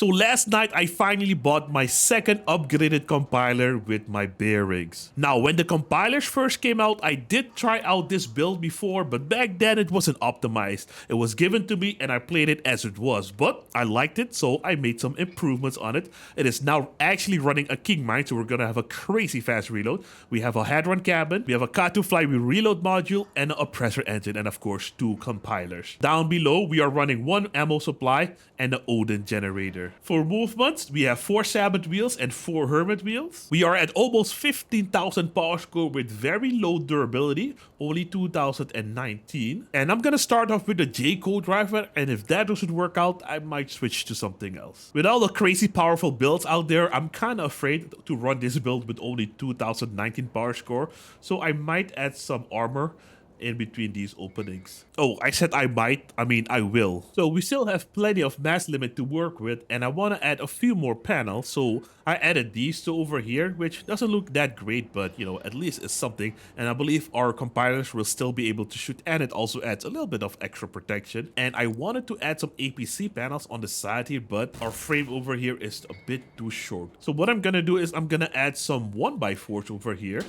So last night, I finally bought my second upgraded compiler with my bearings. Now, when the compilers first came out, I did try out this build before, but back then it wasn't optimized. It was given to me and I played it as it was, but I liked it, so I made some improvements on it. It is now actually running a king mine, so we're gonna have a crazy fast reload. We have a hadron cabin, we have a K2 flywheel reload module, and an oppressor engine, and of course 2 compilers. Down below, we are running 1 ammo supply and an Odin generator. For movements, we have 4 Sabbath wheels and 4 Hermit wheels. We are at almost 15,000 power score with very low durability, only 2019. And I'm gonna start off with the J-code driver, and if that doesn't work out, I might switch to something else. With all the crazy powerful builds out there, I'm kinda afraid to run this build with only 2019 power score, so I might add some armor in between these openings. Oh, I said I might, I mean I will. So we still have plenty of mass limit to work with, and I want to add a few more panels, so I added these two over here, which doesn't look that great, but you know, at least it's something, and I believe our compilers will still be able to shoot, and it also adds a little bit of extra protection. And I wanted to add some APC panels on the side here, but our frame over here is a bit too short. So what I'm gonna do is I'm gonna add some 1x4s over here,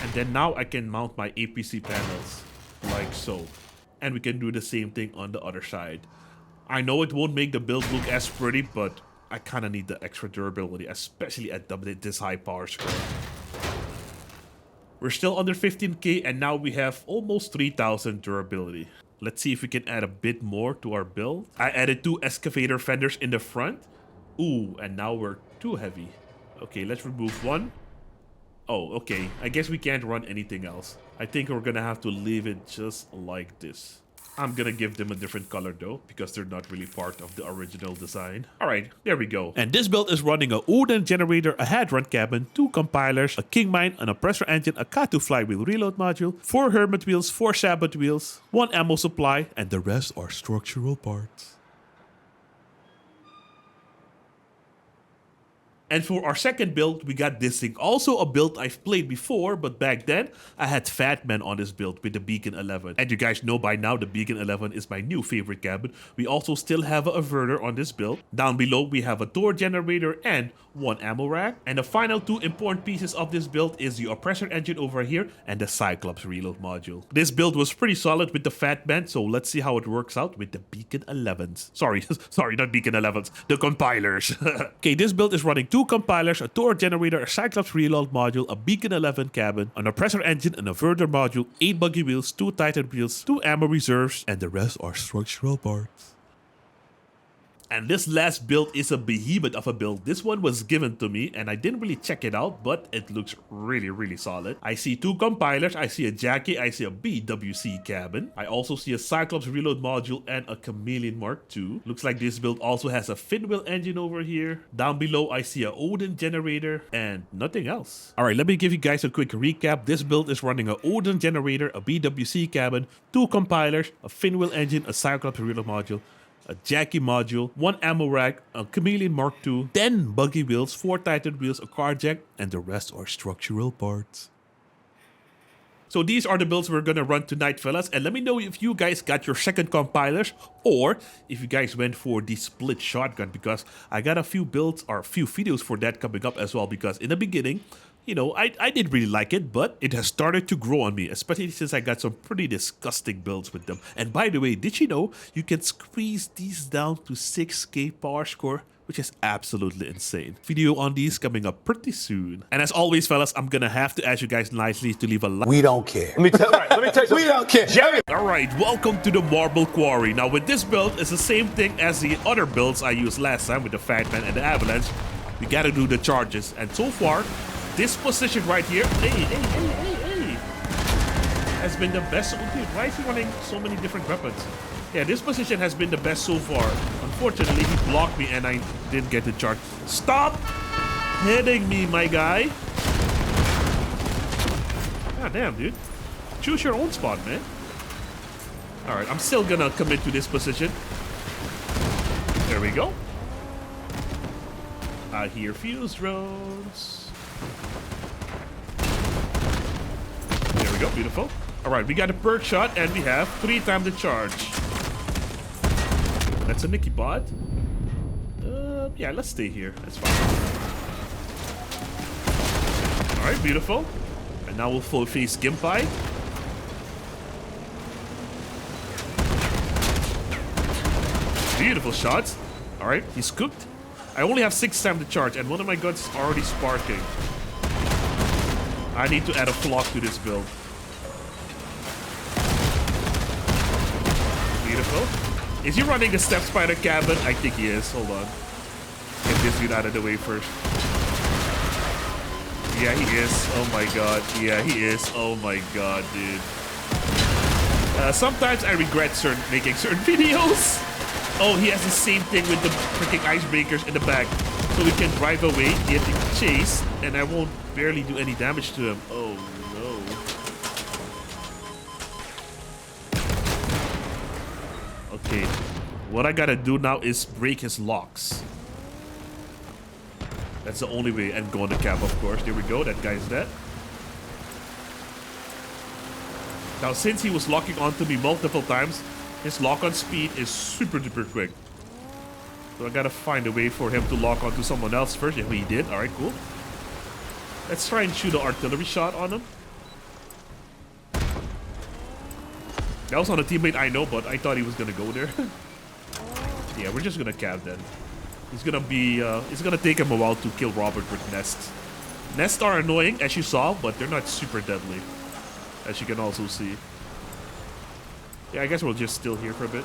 and then now I can mount my APC panels like so, and we can do the same thing on the other side. I know it won't make the build look as pretty, but I kind of need the extra durability, especially at this high power score. We're still under 15k, and now we have almost 3000 durability. Let's see if we can add a bit more to our build. I added 2 excavator fenders in the front. Ooh, and now we're too heavy. Okay, let's remove 1. Oh, okay. I guess we can't run anything else. I think we're gonna have to leave it just like this. I'm gonna give them a different color though, because they're not really part of the original design. Alright, there we go. And this build is running a Odin generator, a hadron cabin, 2 compilers, a king mine, an oppressor engine, a K2 flywheel reload module, 4 hermit wheels, 4 Sabbath wheels, 1 ammo supply, and the rest are structural parts. And for our second build, we got this thing. Also a build I've played before, but back then, I had Fat Man on this build with the Beacon 11. And you guys know by now, the Beacon 11 is my new favorite cabin. We also still have a averter on this build. Down below, we have a door generator and 1 ammo rack. And the final 2 important pieces of this build is the oppressor engine over here and the Cyclops reload module. This build was pretty solid with the Fat Man, so let's see how it works out with the Beacon 11s. Sorry, not Beacon 11s, the compilers. Okay, this build is running 2 compilers, a door generator, a Cyclops reload module, a Beacon 11 cabin, an oppressor engine, an averter module, 8 buggy wheels, 2 Titan wheels, 2 ammo reserves, and the rest are structural parts. And this last build is a behemoth of a build. This one was given to me and I didn't really check it out, but it looks really solid. I see 2 compilers, I see a Jackie, I see a BWC cabin. I also see a Cyclops reload module and a Chameleon Mark II. Looks like this build also has a Finwheel engine over here. Down below I see a Odin generator and nothing else. Alright, let me give you guys a quick recap. This build is running a Odin generator, a BWC cabin, 2 compilers, a Finwheel engine, a Cyclops reload module, a Jackie module, 1 ammo rack, a Chameleon Mark II, 10 buggy wheels, 4 Titan wheels, a car jack, and the rest are structural parts. So these are the builds we're gonna run tonight, fellas, and let me know if you guys got your second compilers or if you guys went for the split shotgun, because I got a few builds or a few videos for that coming up as well, because in the beginning, you know, I didn't really like it, but it has started to grow on me, especially since I got some pretty disgusting builds with them. And by the way, did you know you can squeeze these down to 6k power score? Which is absolutely insane. Video on these coming up pretty soon. And as always, fellas, I'm gonna have to ask you guys nicely to leave a like. We don't care. Let me tell you something. We don't care. Jerry. Alright, welcome to the Marble Quarry. Now with this build, it's the same thing as the other builds I used last time with the Fat Man and the Avalanche. We gotta do the charges. And so far, this position right here, has been the best. Dude, why is he running so many different weapons? Yeah, this position has been the best so far. Unfortunately, he blocked me and I didn't get the charge. Stop hitting me, my guy. God damn, dude. Choose your own spot, man. Alright, I'm still gonna commit to this position. There we go. I hear fuse drones. There we go, beautiful. Alright, we got a perk shot and we have 3 times the charge. That's a Nicky bot. Yeah, let's stay here. That's fine. Alright, beautiful. And now we'll full face Gimpai. Beautiful shots. Alright, he's cooked. I only have 6 time to charge, and one of my guns is already sparking. I need to add a flock to this build. Beautiful. Is he running the Step Spider cabin? I think he is. Hold on. Get this dude out of the way first. Yeah, he is. Oh my god. Yeah, he is. Oh my god, dude. Sometimes I regret making certain videos. Oh, he has the same thing with the freaking icebreakers in the back. So we can drive away, get chased, and I won't barely do any damage to him. Oh no. Okay. What I gotta do now is break his locks. That's the only way. And go on the cap, of course. There we go. That guy's dead. Now, since he was locking onto me multiple times, his lock-on speed is super duper quick. So I gotta find a way for him to lock onto someone else first. Yeah, he did. Alright, cool. Let's try and shoot an artillery shot on him. That was on a teammate I know, but I thought he was gonna go there. Yeah, we're just gonna cap then. He's gonna be, it's gonna take him a while to kill Robert with nests. Nests are annoying, as you saw, but they're not super deadly. As you can also see. Yeah, I guess we'll just still here for a bit.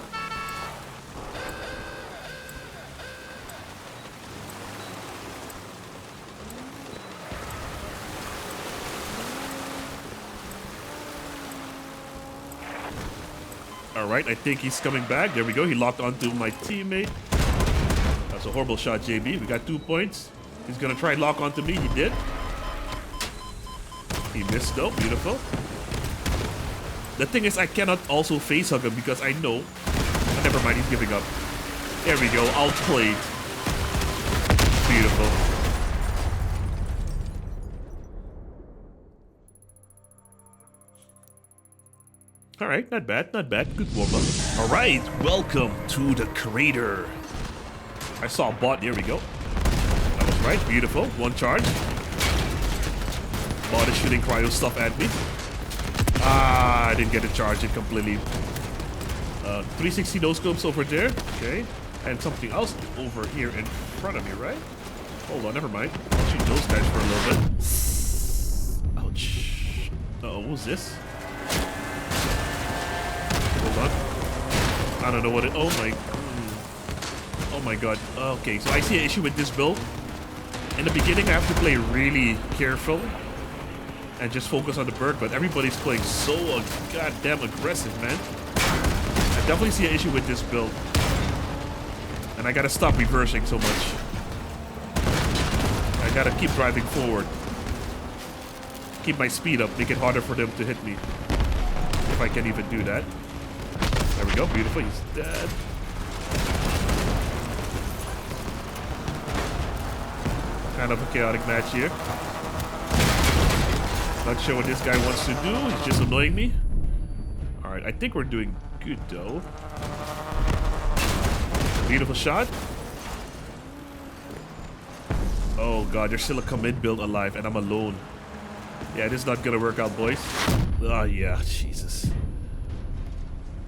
Alright, I think he's coming back. There we go. He locked onto my teammate. That's a horrible shot, JB. We got 2 points. He's gonna try and lock onto me. He did. He missed though. Beautiful. The thing is, I cannot also face hug him because I know. Oh, never mind, he's giving up. There we go, outplayed. Beautiful. Alright, not bad, not bad. Good warm up. Alright, welcome to the crater. I saw a bot, there we go. That was right, beautiful. 1 charge. Bot is shooting cryo stuff at me. Ah, I didn't get to charge it completely. 360 no scopes over there. Okay. And something else over here in front of me, right? Hold on, never mind. I'll shoot those guys for a little bit. Ouch. Uh-oh, what was this? Hold on. I don't know what it... Oh my... Oh my god. Okay, so I see an issue with this build. In the beginning, I have to play really careful. And just focus on the bird, but everybody's playing so goddamn aggressive, man. I definitely see an issue with this build. And I gotta stop reversing so much. I gotta keep driving forward. Keep my speed up, make it harder for them to hit me. If I can even do that. There we go, beautiful, he's dead. Kind of a chaotic match here. Not sure what this guy wants to do. He's just annoying me. Alright, I think we're doing good though. Beautiful shot. Oh god, there's still a commit build alive and I'm alone. Yeah, this is not gonna work out, boys. Oh yeah, Jesus.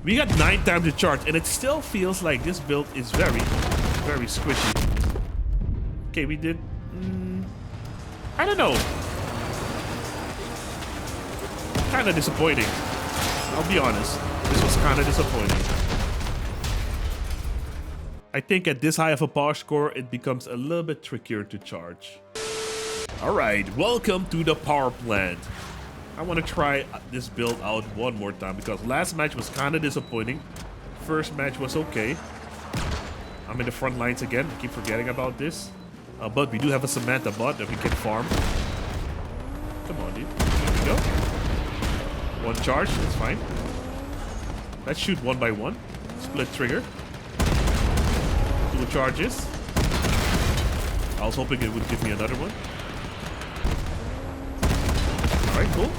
We got 9 times to charge and it still feels like this build is very, very squishy. Okay, we did... I don't know. Kind of disappointing. I'll be honest. This was kind of disappointing. I think at this high of a power score, it becomes a little bit trickier to charge. Alright, welcome to the power plant. I want to try this build out one more time because last match was kind of disappointing. First match was okay. I'm in the front lines again. I keep forgetting about this. But we do have a Samantha bot that we can farm. Come on, dude. There we go. 1 charge, that's fine. Let's shoot 1 by 1. Split trigger. 2 charges. I was hoping it would give me another one. Alright, cool.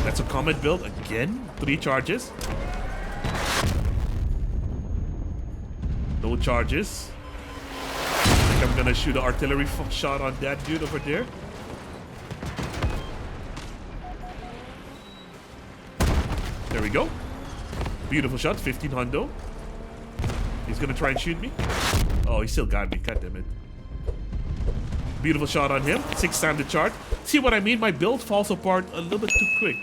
That's a comet build again. 3 charges. No charges. gonna shoot an artillery shot on that dude over there. There we go. Beautiful shot, 15 hundo. He's gonna try and shoot me. Oh, he still got me, god damn it. Beautiful shot on him, 6 times the charge. See what I mean? My build falls apart a little bit too quick.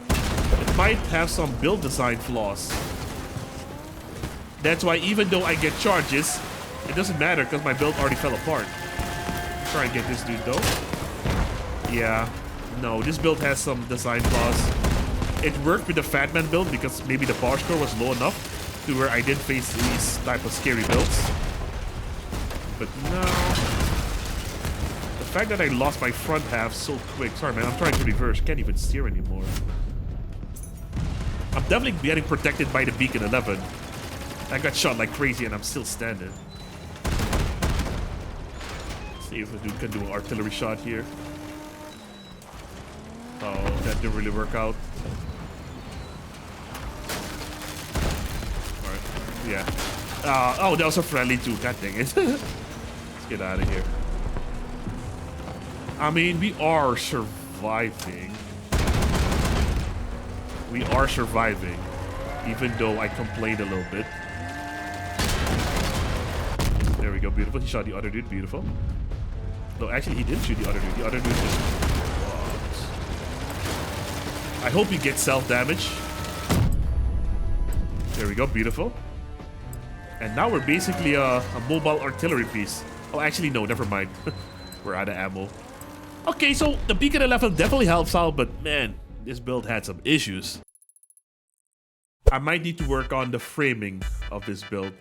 It might have some build design flaws. That's why even though I get charges, it doesn't matter because my build already fell apart. Try and get this dude though. Yeah, no, this build has some design flaws. It worked with the Fat Man build because maybe the power score was low enough to where I did face these type of scary builds. But now, the fact that I lost my front half so quick. Sorry man, I'm trying to reverse. Can't even steer anymore. I'm definitely getting protected by the Beacon 11. I got shot like crazy and I'm still standing. See if the dude can do an artillery shot here. Oh, that didn't really work out. Alright, yeah. Oh, that was a friendly too. God dang it. Let's get out of here. I mean, we are surviving. We are surviving. Even though I complained a little bit. There we go, beautiful. He shot the other dude, beautiful. No, actually, he didn't shoot the other dude. The other dude just... I hope he gets self-damage. There we go, beautiful. And now we're basically a mobile artillery piece. Oh, actually, no, never mind. We're out of ammo. Okay, so the Beacon 11 definitely helps out, but man, this build had some issues. I might need to work on the framing of this build.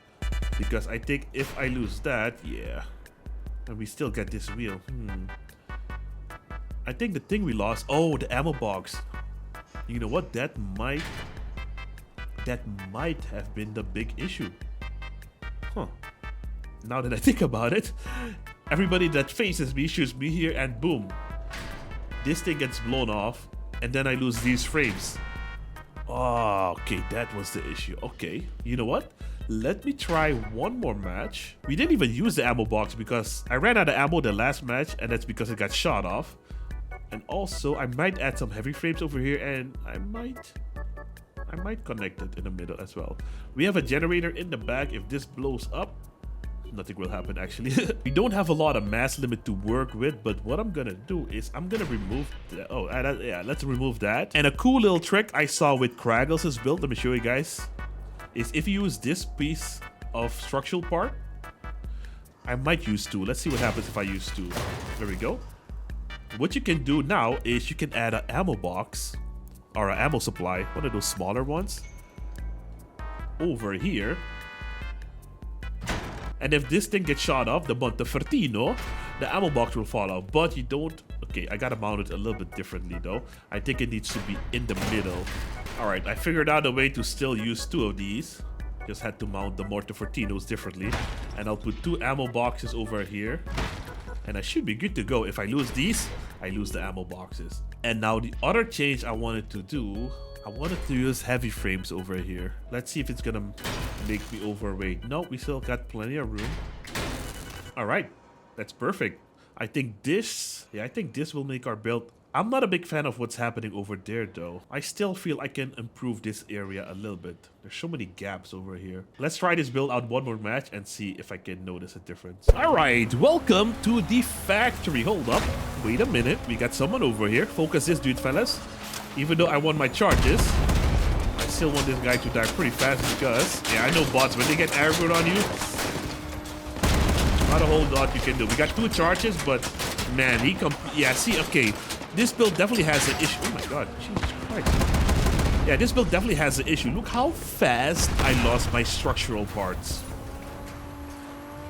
Because I think if I lose that, yeah. And we still get this wheel. I think the thing we lost... Oh, the ammo box. You know what? That might have been the big issue. Huh. Now that I think about it, everybody that faces me shoots me here and boom. This thing gets blown off and then I lose these frames. Oh, okay, that was the issue. Okay, you know what? Let me try one more match. We didn't even use the ammo box because I ran out of ammo the last match and that's because it got shot off. And also, I might add some heavy frames over here and I might connect it in the middle as well. We have a generator in the back. If this blows up, nothing will happen actually. We don't have a lot of mass limit to work with, but what I'm gonna do is I'm gonna remove that. Oh, yeah, let's remove that. And a cool little trick I saw with Kraggles' build, let me show you guys, is if you use this piece of structural part, I might use 2. Let's see what happens if I use 2. There we go. What you can do now is you can add an ammo box or an ammo supply, one of those smaller ones, over here. And if this thing gets shot off, the Montefertino, the ammo box will fall out. But you don't... Okay, I gotta mount it a little bit differently though. I think it needs to be in the middle. Alright, I figured out a way to still use 2 of these. Just had to mount the Montefertinos differently. And I'll put 2 ammo boxes over here. And I should be good to go. If I lose these, I lose the ammo boxes. And now the other change I wanted to do, I wanted to use heavy frames over here. Let's see if it's gonna make me overweight. No, we still got plenty of room. All right, that's perfect. I think this will make our build. I'm not a big fan of what's happening over there though. I still feel I can improve this area a little bit. There's so many gaps over here. Let's try this build out one more match and see if I can notice a difference. All right, welcome to the factory. Hold up, wait a minute. We got someone over here. Focus this dude, fellas. Even though I won my charges, I still want this guy to die pretty fast because, yeah, I know bots, when they get aggroed on you, not a whole lot you can do. We got 2 charges, but man, yeah, see, okay. This build definitely has an issue. Oh my god, Jesus Christ. Yeah, this build definitely has an issue. Look how fast I lost my structural parts.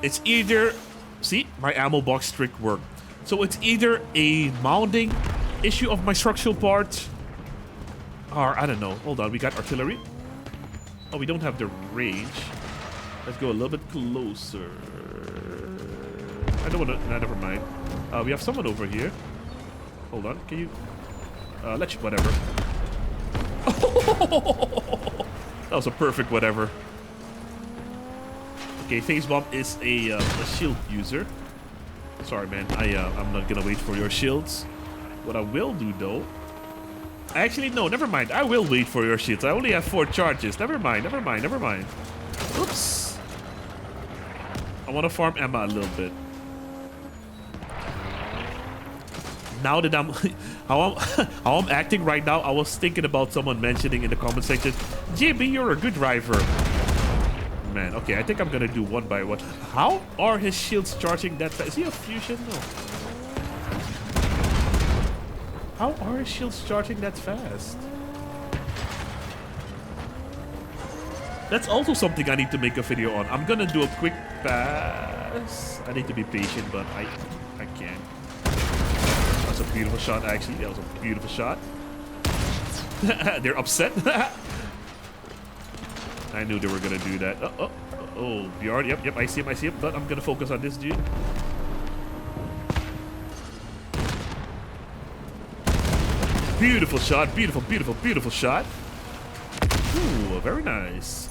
It's either... See, my ammo box trick worked. So it's either a mounting issue of my structural parts, or I don't know. Hold on, we got artillery. Oh, we don't have the range. Let's go a little bit closer. I don't want to... Nah, never mind. We have someone over here. Hold on, can you... let's... Whatever. That was a perfect whatever. Okay, Phase Bomb is a shield user. Sorry, man. I'm not gonna wait for your shields. What I will do, though... Actually, no, never mind. I will wait for your shields. I only have 4 charges. Never mind, never mind, never mind. Oops. I want to farm Emma a little bit. Now that I'm... how I'm acting right now, I was thinking about someone mentioning in the comment section, JB, you're a good driver. Man, okay, I think I'm gonna do one by one. How are his shields charging that fast? Is he a fusion? No. How are his shields charging that fast? That's also something I need to make a video on. I'm gonna do a quick pass. I need to be patient, but I can't. That's a beautiful shot, actually. That was a beautiful shot. They're upset. I knew they were gonna do that. Oh, Bjorn. Yep, I see him. But I'm gonna focus on this dude. Beautiful shot, beautiful shot. Ooh, very nice.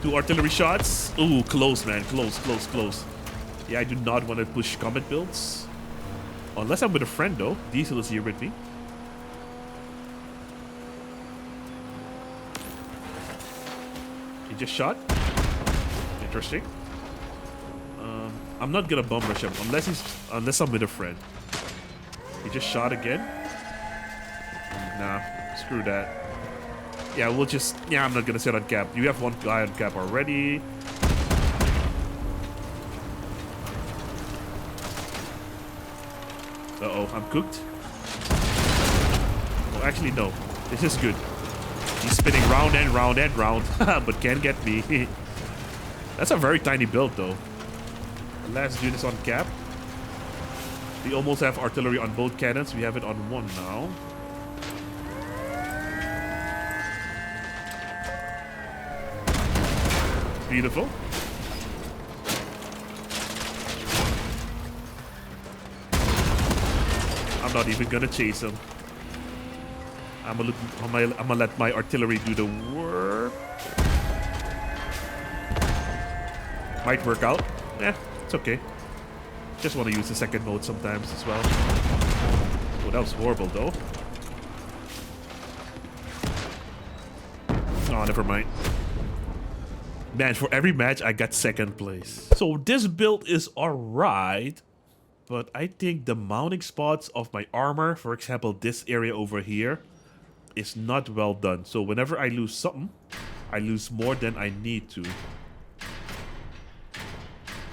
Two artillery shots. Ooh, close, man, close. Yeah, I do not want to push combat builds. Unless I'm with a friend, though. Diesel is here with me. He just shot. Interesting. I'm not gonna bum rush him unless I'm with a friend. He just shot again. Nah, screw that. Yeah, we'll just... Yeah, I'm not gonna sit on cap. You have one guy on cap already. Uh-oh, I'm cooked. Oh, actually, no. This is good. He's spinning round and round and round, but can't get me. That's a very tiny build, though. The last unit is on cap. We almost have artillery on both cannons. We have it on one now. Beautiful. I'm not even gonna chase him. I'm gonna let my artillery do the work. Might work out. Yeah, it's okay. Just want to use the second mode sometimes as well. Oh, that was horrible though. Oh, never mind. Man, for every match I got second place. So this build is alright. But I think the mounting spots of my armor, for example, this area over here, is not well done. So whenever I lose something, I lose more than I need to.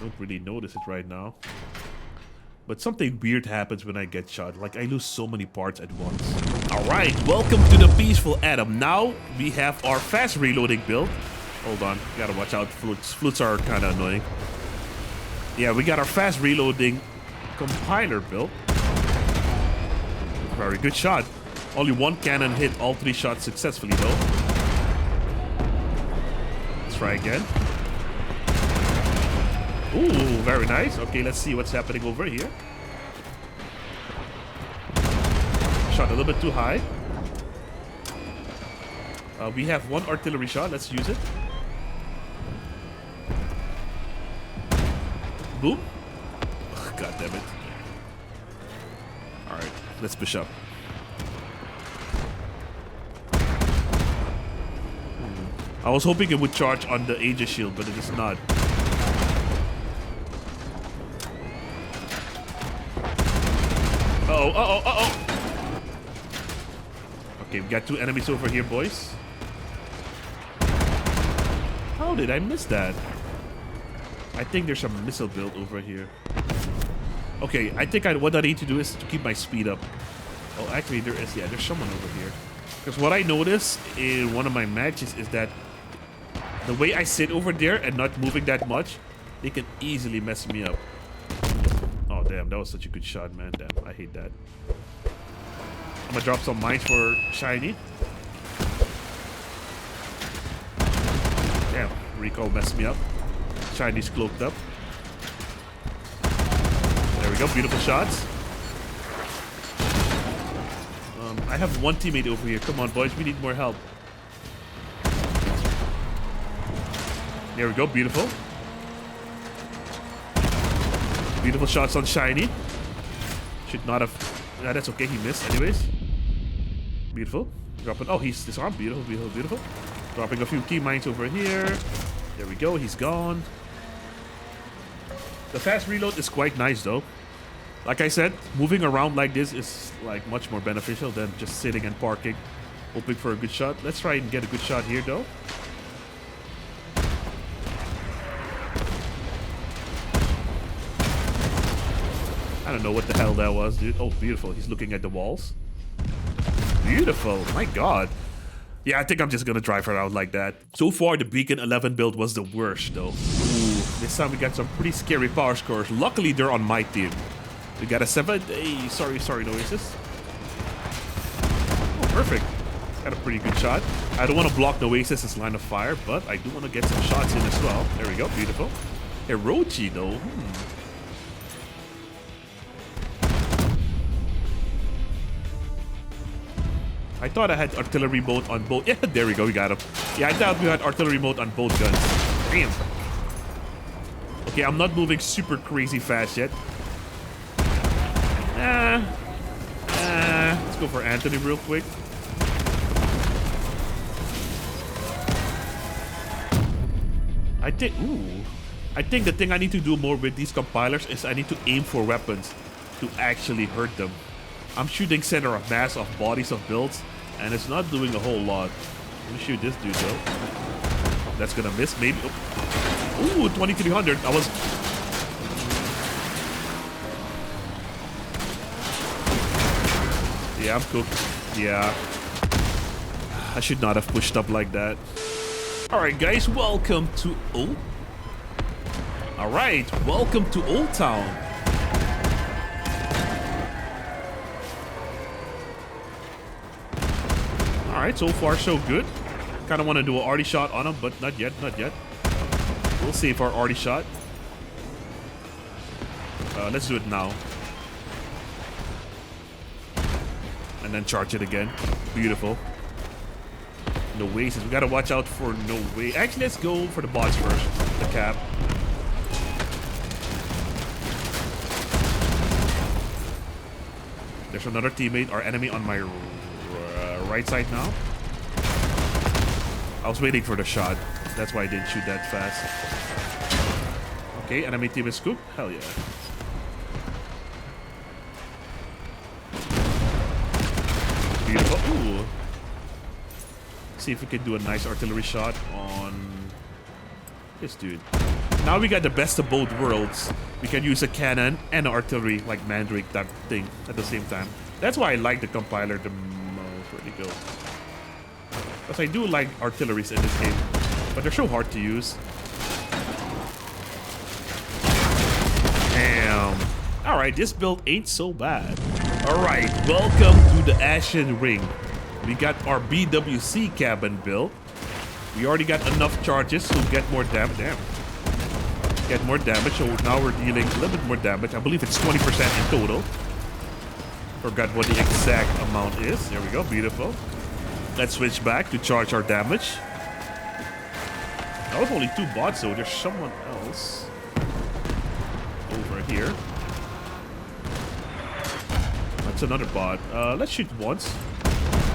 Don't really notice it right now. But something weird happens when I get shot. Like, I lose so many parts at once. Alright, welcome to the Peaceful Atom. Now, we have our fast reloading build. Hold on, gotta watch out. Flutes are kind of annoying. Yeah, we got our fast reloading compiler build. Very good shot. Only one cannon hit all 3 shots successfully, though. Let's try again. Ooh, very nice. Okay, let's see what's happening over here. Shot a little bit too high. We have one artillery shot. Let's use it. Boom. God damn it. Alright, let's push up. I was hoping it would charge on the Aegis shield, but it is not. Uh-oh. Okay, we got 2 enemies over here, boys. How did I miss that? I think there's a missile build over here. Okay, I think what I need to do is to keep my speed up. Oh, actually, there is. Yeah, there's someone over here. Because what I noticed in one of my matches is that the way I sit over there and not moving that much, they can easily mess me up. Oh, damn. That was such a good shot, man. Damn, I hate that. I'm going to drop some mines for Shiny. Damn, recoil messed me up. Shiny's cloaked up. There we go, beautiful shots. I have one teammate over here. Come on, boys. We need more help. There we go. Beautiful. Beautiful shots on Shiny. Should not have... Yeah, that's okay. He missed anyways. Beautiful. Dropping... Oh, he's disarmed. Beautiful, beautiful, beautiful. Dropping a few key mines over here. There we go. He's gone. The fast reload is quite nice though. Like I said, moving around like this is like much more beneficial than just sitting and parking, hoping for a good shot. Let's try and get a good shot here though. I don't know what the hell that was, dude. Oh, beautiful. He's looking at the walls. Beautiful. My God. Yeah, I think I'm just gonna drive around like that. So far, the Beacon 11 build was the worst, though. Ooh, this time we got some pretty scary power scores. Luckily, they're on my team. We got a 7. Hey, sorry, Noasis. Oh, perfect. Got a pretty good shot. I don't want to block Noasis's line of fire, but I do want to get some shots in as well. There we go, beautiful. Hirochi, though. I thought I had artillery mode on both. Yeah, there we go. We got him. Yeah, I thought we had artillery mode on both guns. Damn. Okay, I'm not moving super crazy fast yet. Let's go for Anthony real quick. I think the thing I need to do more with these compilers is I need to aim for weapons to actually hurt them. I'm shooting center of mass of bodies of builds, and it's not doing a whole lot. Let me shoot this dude though. That's gonna miss, maybe. Oh. Ooh, 2300. I was. Yeah, I'm cooked. Yeah. I should not have pushed up like that. Alright, guys, welcome to Old. Alright, welcome to Old Town. Alright, so far so good. Kind of want to do an arty shot on him, but not yet, not yet. We'll save our arty shot. Let's do it now. And then charge it again. Beautiful. No ways. We gotta watch out for no way. Actually, let's go for the bots first. The cap. There's another teammate, our enemy on my right side now. I was waiting for the shot. That's why I didn't shoot that fast. Okay, enemy team is scooped. Hell yeah. Beautiful. Ooh. See if we can do a nice artillery shot on this dude. Now we got the best of both worlds. We can use a cannon and an artillery like Mandrake type thing at the same time. That's why I like the compiler the most. Where'd it go? Because I do like artilleries in this game, but they're so hard to use. Damn. Alright, this build ain't so bad. Alright, welcome to the Ashen Ring. We got our BWC cabin built. We already got enough charges to get more damage. Damn. Get more damage, so now we're dealing a little bit more damage. I believe it's 20% in total. Forgot what the exact amount is. There we go, beautiful. Let's switch back to charge our damage. That was only 2 bots, so there's someone else over here. That's another bot. Let's shoot once.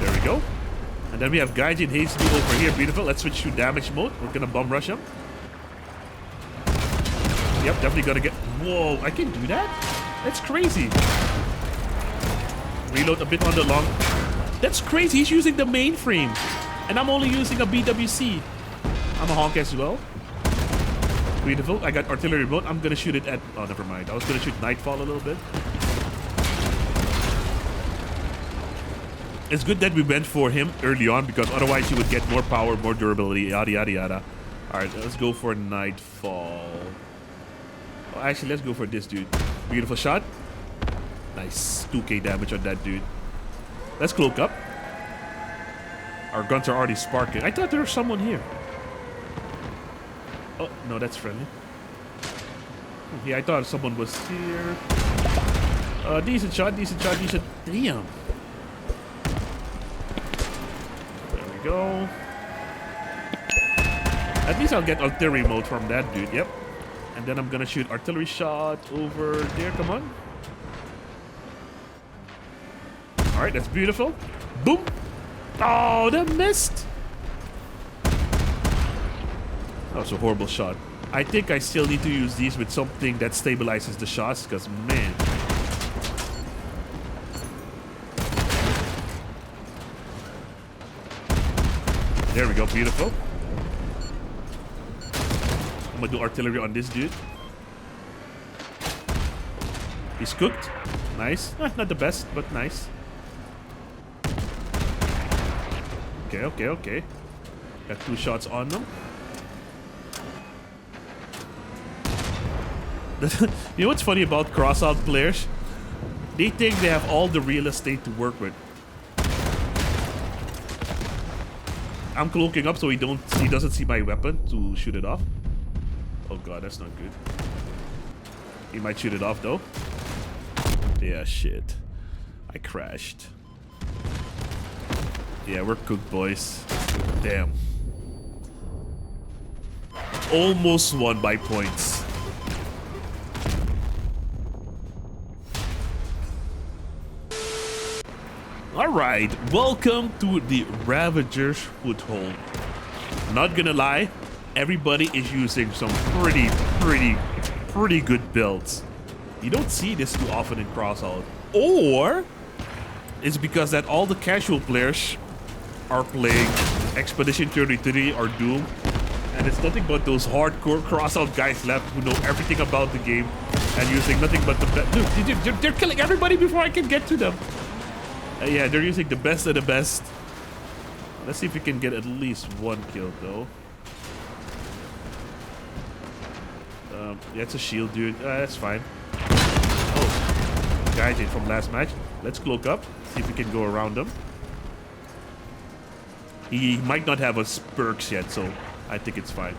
There we go. And then we have Gaijin Hasty over here. Beautiful. Let's switch to damage mode. We're gonna bum rush him. Yep, definitely gonna get... Whoa, I can do that? That's crazy. Reload a bit on the long... That's crazy. He's using the mainframe. And I'm only using a BWC. I'm a honk as well. Beautiful. I got artillery mode. I'm gonna shoot it at... Oh, never mind. I was gonna shoot Nightfall a little bit. It's good that we went for him early on because otherwise he would get more power, more durability, yada yada yada. Alright, let's go for Nightfall. Oh, actually, let's go for this dude. Beautiful shot. Nice. 2k damage on that dude. Let's cloak up. Our guns are already sparking. I thought there was someone here. Oh, no, that's friendly. Yeah, I thought someone was here. Decent shot, decent shot, decent. Damn. we go. At least I'll get artillery mode from that dude. Yep. And then I'm gonna shoot artillery shot over there. Come on. All right, that's beautiful. Boom. Oh, that missed. That was a horrible shot. I think I still need to use these with something that stabilizes the shots, because man. There we go, beautiful. I'm gonna do artillery on this dude. He's cooked. Nice. Not the best, but nice. Okay, okay, okay. Got 2 shots on them. You know what's funny about Crossout players? They think they have all the real estate to work with. I'm cloaking up so he doesn't see my weapon to shoot it off. Oh god, that's not good. He might shoot it off though. Yeah, shit. I crashed. Yeah, we're cooked, boys. Damn. Almost won by points. Alright, welcome to the Ravager's Foothold. Not gonna lie, everybody is using some pretty good builds. You don't see this too often in Crossout. Or it's because that all the casual players are playing Expedition 33 or Doom, and it's nothing but those hardcore Crossout guys left who know everything about the game and using nothing but the best. Dude, they're killing everybody before I can get to them. Yeah, they're using the best of the best. Let's see if we can get at least 1 kill, though. Yeah, it's a shield, dude. That's fine. Oh, guy did from last match. Let's cloak up. See if we can go around him. He might not have us perks yet, so I think it's fine.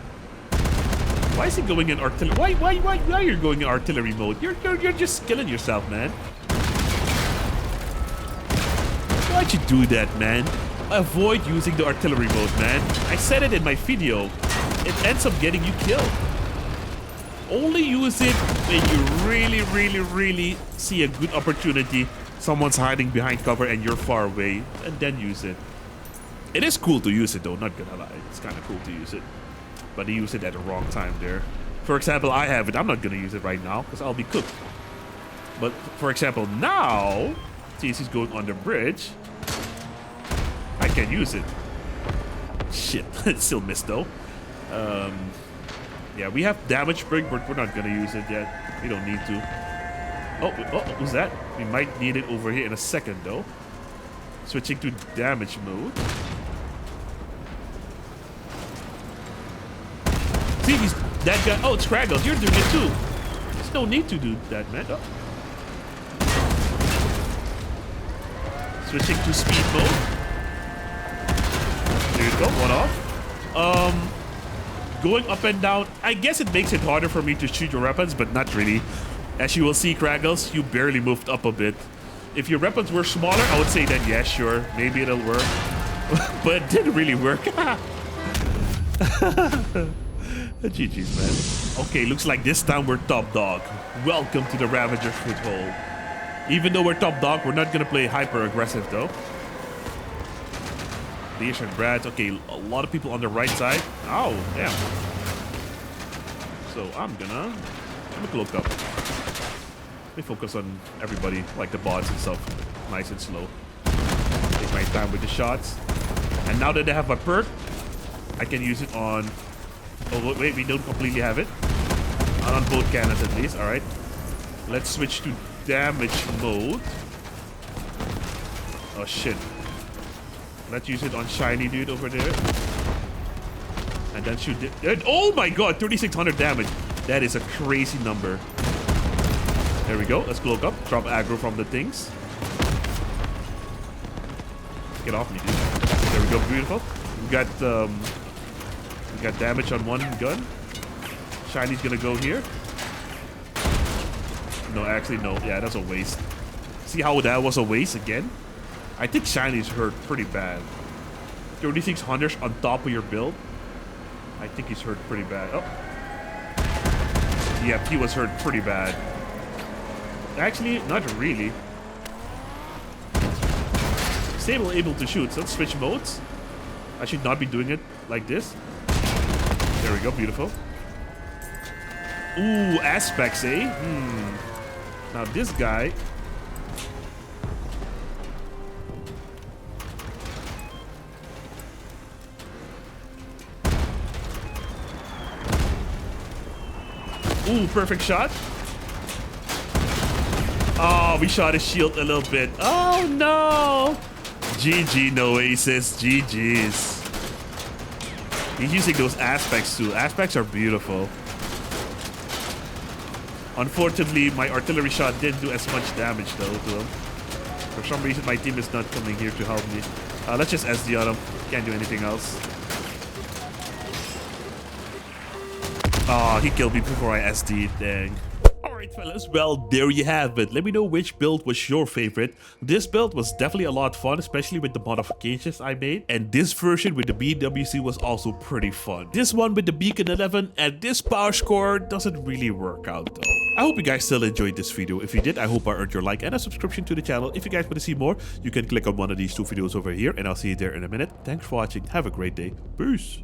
Why is he going in artillery? Why are you going in artillery mode? You're just killing yourself, man. Why'd you do that, man? Avoid using the artillery mode, man. I said it in my video. It ends up getting you killed. Only use it when you really see a good opportunity. Someone's hiding behind cover and you're far away, and then use it. It is cool to use it though, not gonna lie. It's kind of cool to use it. But you use it at the wrong time there. For example, I have it. I'm not gonna use it right now because I'll be cooked. But for example, now, since he's going on the bridge, I can use it. Shit, it still missed though. Yeah, we have damage break, but we're not gonna use it yet. We don't need to. Oh, who's that? We might need it over here in a second though. Switching to damage mode. See, that guy. Oh, it's Kraggles. You're doing it too. There's no need to do that, man. Oh. Switching to speed mode. There you go, 1 off. Going up and down. I guess it makes it harder for me to shoot your weapons, but not really. As you will see, Kraggles, you barely moved up a bit. If your weapons were smaller, I would say that, yeah, sure, maybe it'll work. But it didn't really work. GG's, man. Okay, looks like this time we're top dog. Welcome to the Ravager's Foothold. Even though we're top dog, we're not gonna play hyper aggressive though. Leash and Brad. Okay, a lot of people on the right side. Oh, damn. So I'm gonna cloak up. Let me focus on everybody, like the bots and stuff. Nice and slow. Take my time with the shots. And now that they have a perk, I can use it on... Oh, wait, we don't completely have it. Not on both cannons at least, alright. Let's switch to damage mode. Oh, shit. Let's use it on Shiny Dude over there. And then shoot it. Oh my god, 3,600 damage. That is a crazy number. There we go. Let's cloak up. Drop aggro from the things. Get off me, dude. There we go. Beautiful. We got damage on one gun. Shiny's gonna go here. No, actually, no. Yeah, that's a waste. See how that was a waste again? I think Shiny's hurt pretty bad. 3600s on top of your build. I think he's hurt pretty bad. Oh. Yeah, he was hurt pretty bad. Actually, not really. Stable able to shoot. So let's switch modes. I should not be doing it like this. There we go, beautiful. Ooh, aspects, eh? Now this guy. Ooh, perfect shot. Oh, we shot his shield a little bit. Oh no! GG, no aces. GG's. He's using those aspects too. Aspects are beautiful. Unfortunately, my artillery shot didn't do as much damage though to him. For some reason, my team is not coming here to help me. Let's just SD on him. Can't do anything else. Oh, he killed me before I SD'd. Dang. Alright fellas, well there you have it. Let me know which build was your favorite. This build was definitely a lot of fun, especially with the modifications I made. And this version with the BWC was also pretty fun. This one with the Beacon 11 and this power score doesn't really work out though. I hope you guys still enjoyed this video. If you did, I hope I earned your like and a subscription to the channel. If you guys want to see more, you can click on one of these two videos over here and I'll see you there in a minute. Thanks for watching. Have a great day. Peace.